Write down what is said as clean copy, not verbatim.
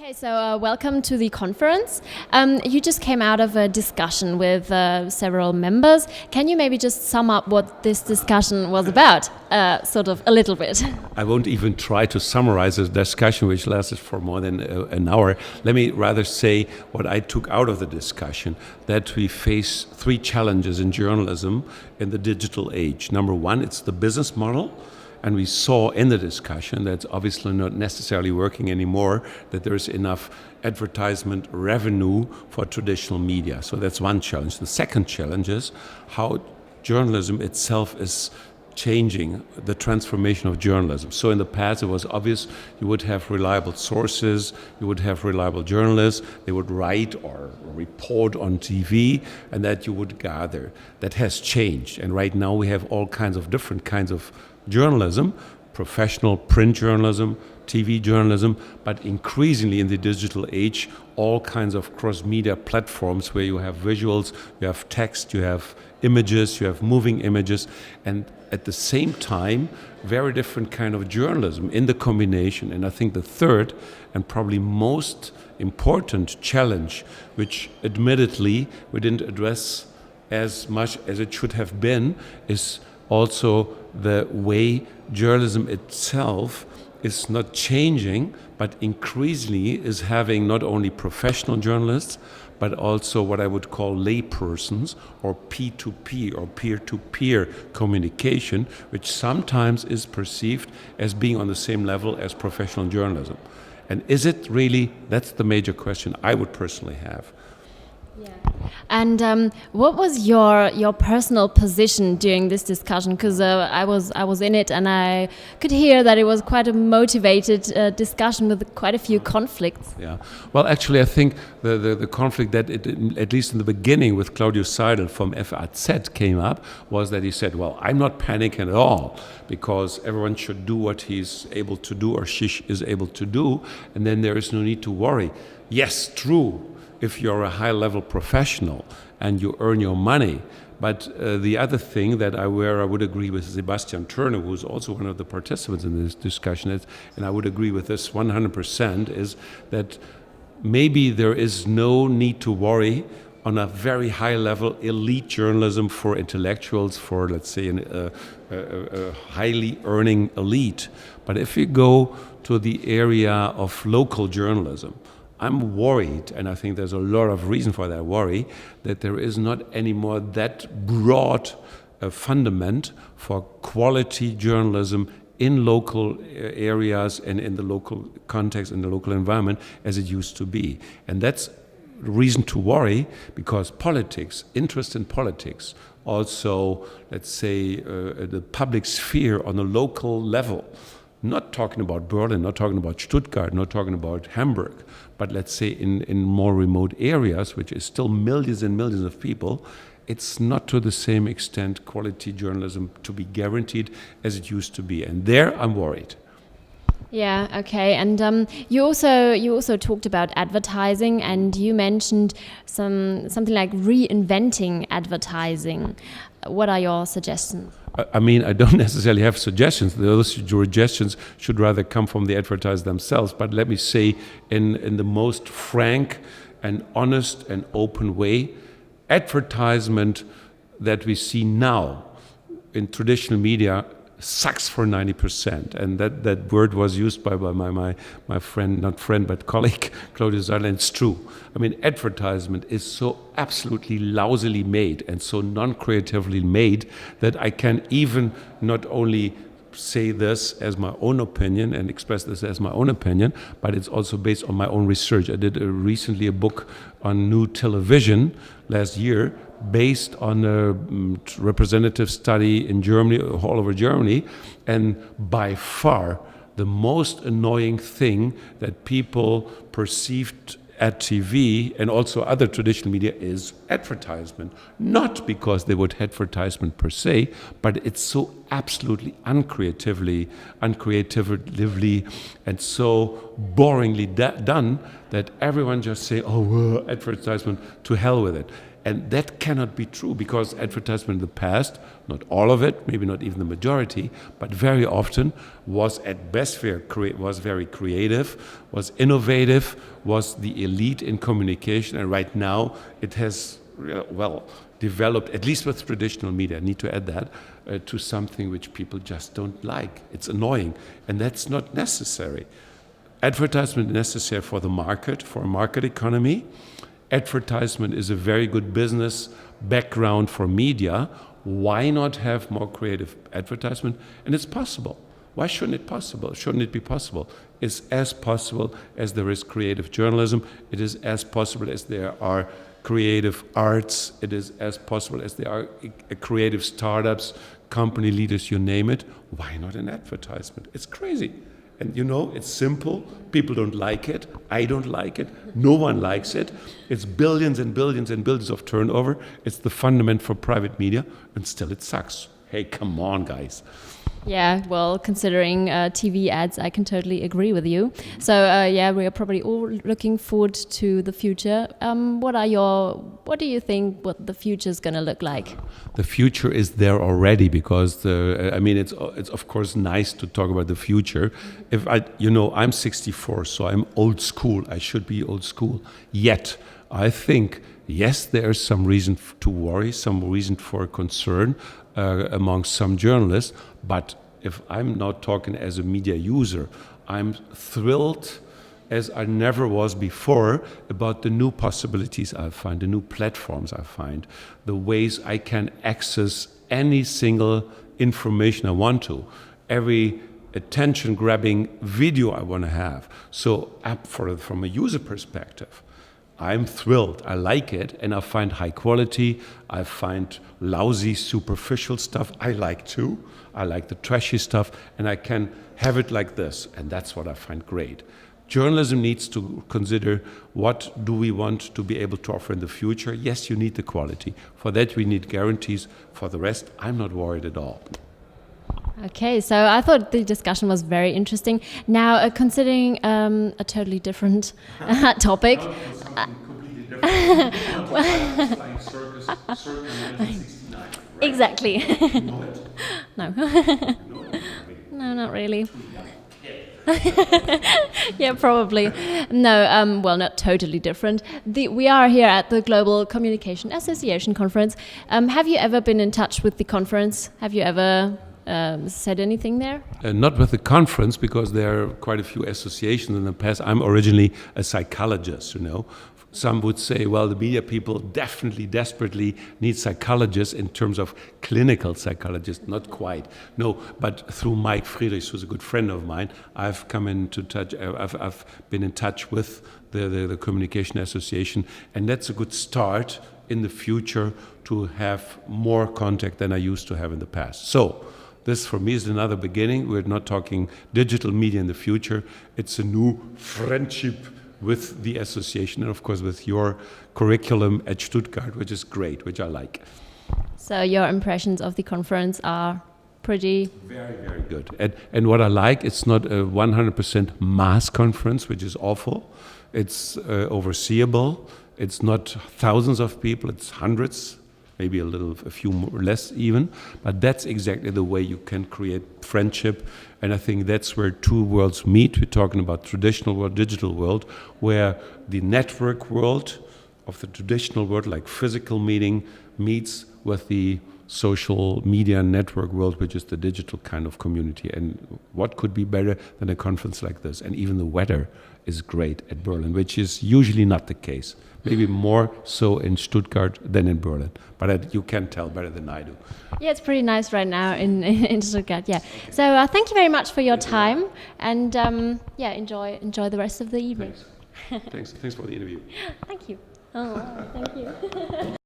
Okay, so welcome to the conference. You just came out of a discussion with several members. Can you maybe just sum up what this discussion was about, sort of a little bit? I won't even try to summarize a discussion which lasted for more than an hour. Let me rather say what I took out of the discussion, that we face three challenges in journalism in the digital age. Number one, it's the business model. And we saw in the discussion that's obviously not necessarily working anymore, that there's enough advertisement revenue for traditional media. So that's one challenge. The second challenge is how journalism itself is changing, the transformation of journalism. So in the past it was obvious you would have reliable sources, you would have reliable journalists, they would write or report on TV, and that you would gather. That has changed, and right now we have all kinds of different kinds of journalism, professional print journalism, TV journalism, but increasingly in the digital age, all kinds of cross-media platforms where you have visuals, you have text, you have images, you have moving images, and at the same time, very different kind of journalism in the combination. And I think the third and probably most important challenge, which admittedly we didn't address as much as it should have been, is also the way journalism itself is not changing, but increasingly is having not only professional journalists, but also what I would call laypersons or P2P or peer-to-peer communication, which sometimes is perceived as being on the same level as professional journalism. And is it really? That's the major question I would personally have. Yeah. And what was your personal position during this discussion? Because I was in it, and I could hear that it was quite a motivated discussion with quite a few conflicts. Yeah. Well, actually, I think the conflict that at least in the beginning with Claudio Seidel from FAZ came up was that he said, well, I'm not panicking at all because everyone should do what he's able to do or she is able to do, and then there is no need to worry. Yes, true, if you're a high-level professional and you earn your money. But the other thing where I would agree with Sebastian Turner, who's also one of the participants in this discussion, and I would agree with this 100%, is that maybe there is no need to worry on a very high-level elite journalism for intellectuals, for, let's say, a highly earning elite. But if you go to the area of local journalism, I'm worried, and I think there's a lot of reason for that worry, that there is not anymore that broad fundament for quality journalism in local areas and in the local context, in the local environment, as it used to be. And that's reason to worry, because politics, interest in politics, also, let's say, the public sphere on a local level, not talking about Berlin, not talking about Stuttgart, not talking about Hamburg, but let's say in more remote areas, which is still millions and millions of people, it's not to the same extent quality journalism to be guaranteed as it used to be. And there I'm worried. Yeah, okay. And you also talked about advertising, and you mentioned something like reinventing advertising. What are your suggestions? I mean, I don't necessarily have suggestions. Those suggestions should rather come from the advertisers themselves. But let me say, in the most frank and honest and open way, advertisement that we see now in traditional media sucks for 90%. And that word was used by my friend, not friend, but colleague, Claudio Seidel, and it's true. I mean, advertisement is so absolutely lousily made and so non-creatively made that I can even not only say this as my own opinion and express this as my own opinion, but it's also based on my own research. I did recently a book on new television last year, based on a representative study in Germany, all over Germany, and by far the most annoying thing that people perceived at TV and also other traditional media is advertisement. Not because they would advertisement per se, but it's so absolutely uncreatively and so boringly done that everyone just say, oh, advertisement, to hell with it. And that cannot be true, because advertisement in the past, not all of it, maybe not even the majority, but very often was at best was very creative, was innovative, was the elite in communication. And right now it has, well, developed, at least with traditional media, I need to add that, to something which people just don't like. It's annoying, and that's not necessary. Advertisement is necessary for the market, for a market economy. Advertisement is a very good business background for media. Why not have more creative advertisement? And it's possible. Why shouldn't it possible? Shouldn't it be possible? It's as possible as there is creative journalism. It is as possible as there are creative arts. It is as possible as there are creative startups, company leaders, you name it. Why not an advertisement? It's crazy. And you know, it's simple. People don't like it. I don't like it. No one likes it. It's billions and billions and billions of turnover. It's the fundament for private media, and still it sucks. Hey, come on, guys. Yeah, well, considering TV ads, I can totally agree with you. So yeah, we are probably all looking forward to the future. What do you think what the future is going to look like? The future is there already, because it's of course nice to talk about the future. I'm 64, so I'm old school. I should be old school. Yet, I think, yes, there's some reason to worry, some reason for concern among some journalists. But if I'm now talking as a media user, I'm thrilled as I never was before about the new possibilities I find, the new platforms I find, the ways I can access any single information I want to, every attention-grabbing video I want to have. So from a user perspective, I'm thrilled. I like it, and I find high quality. I find lousy, superficial stuff I like too. I like the trashy stuff, and I can have it like this, and that's what I find great. Journalism needs to consider, what do we want to be able to offer in the future? Yes, you need the quality. For that, we need guarantees. For the rest, I'm not worried at all. Okay, so I thought the discussion was very interesting. Now, considering a totally different topic. Exactly. No. No, not really. Yeah, probably. No, well, not totally different. We are here at the Global Communication Association conference. Have you ever been in touch with the conference? Have you ever said anything there? Not with the conference, because there are quite a few associations in the past. I'm originally a psychologist, Some would say, well, the media people definitely, desperately need psychologists in terms of clinical psychologists. Not quite. No, but through Mike Friedrichs, who's a good friend of mine, I've been in touch with the Communication Association, and that's a good start in the future to have more contact than I used to have in the past. So, this for me is another beginning. We're not talking digital media in the future. It's a new friendship with the association, and of course with your curriculum at Stuttgart, which is great, which I like. So your impressions of the conference are pretty... Very, very good. And what I like, it's not a 100% mass conference, which is awful. It's overseeable. It's not thousands of people, it's hundreds, maybe a few more, less even, but that's exactly the way you can create friendship, and I think that's where two worlds meet. We're talking about traditional world, digital world, where the network world of the traditional world, like physical meeting, meets with the social media network world, which is the digital kind of community. And what could be better than a conference like this? And even the weather is great at Berlin, which is usually not the case. Maybe more so in Stuttgart than in Berlin. But you can tell better than I do. Yeah, it's pretty nice right now in Stuttgart, yeah. So thank you very much for your time, and yeah, enjoy the rest of the evening. Thanks for the interview. Thank you. Oh, thank you.